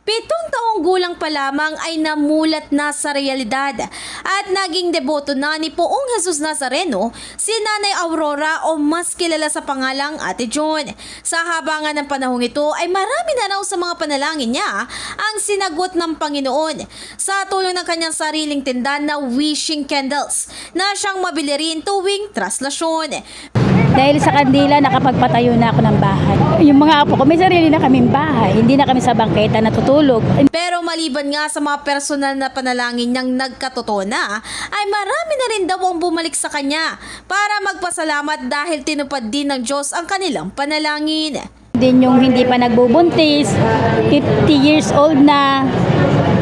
7 taong gulang pa lamang ay namulat na sa realidad at naging deboto na ni Poong Jesus Nazareno si Nanay Aurora o mas kilala sa pangalang Ate John. Sa habangan ng panahong ito ay marami na raw sa mga panalangin niya ang sinagot ng Panginoon sa tulong ng kanyang sariling tinda na wishing candles na siyang mabili rin tuwing traslasyon. Dahil sa kandila, nakapagpatayo na ako ng bahay. Yung mga apo ko, may sarili na kaming bahay. Hindi na kami sa bangketa natutulog. Pero maliban nga sa mga personal na panalangin niyang nagkatotoo na, ay marami na rin daw ang bumalik sa kanya para magpasalamat dahil tinupad din ng Diyos ang kanilang panalangin. Din yung hindi pa nagbubuntis, 50 years old na,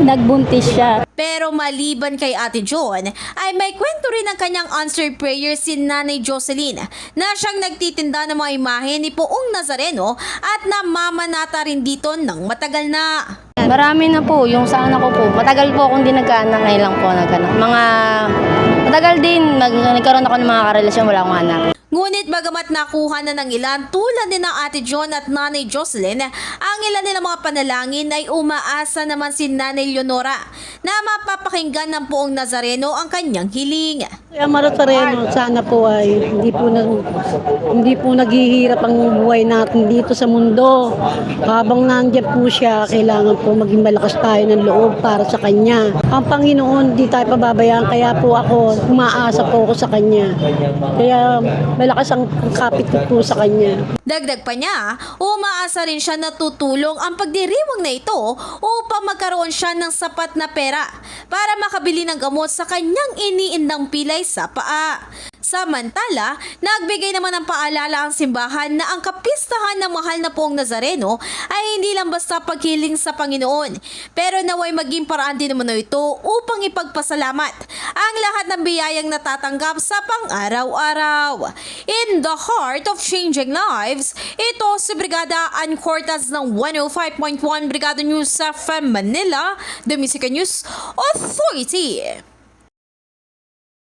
nagbuntis siya. Pero maliban kay Ate John, ay may kwento rin ng kanyang answered prayer si Nanay Jocelyn na siyang nagtitinda ng mga imahe ni Poong Nazareno at namamanata rin dito ng matagal na. Marami na po, yung sa anak ko po. Matagal po akong di nagkaanak, ngayon lang po nagkaanak. Matagal din, nagkaroon ako ng mga karelasyon, wala akong anak. Ngunit bagamat nakuha na ng ilan tulad din ng Ate John at Nanay Jocelyn, ang ilan nilang mga panalangin ay umaasa naman si Nanay Leonora na mapapakinggan ng Poong Nazareno ang kanyang hiling. Amaro Nazareno, sana po ay hindi po naghihirap ang buhay natin dito sa mundo. Habang nandiyan po siya, kailangan po maging malakas tayo ng loob para sa Kanya. Ang Panginoon, di tayo pababayaan, kaya po ako, umaasa po ako sa Kanya. Kaya malakas ang kapit ko po sa Kanya. Dagdag pa niya, umaasa rin siya na tutulong ang pagdiriwang na ito upang magkaroon siya ng sapat na pera para makabili ng gamot sa kanyang iniindang pilay sa paa. Samantala, nagbigay naman ng paalala ang simbahan na ang kapistahan ng mahal na Poong Nazareno ay hindi lang basta paghiling sa Panginoon, pero naway maging paraan din naman ito upang ipagpasalamat ang lahat ng biyayang natatanggap sa pang-araw-araw. In the heart of changing lives, ito si Brigada Ann Cortaz ng 105.1 Brigada News FM Manila, The Music News Authority.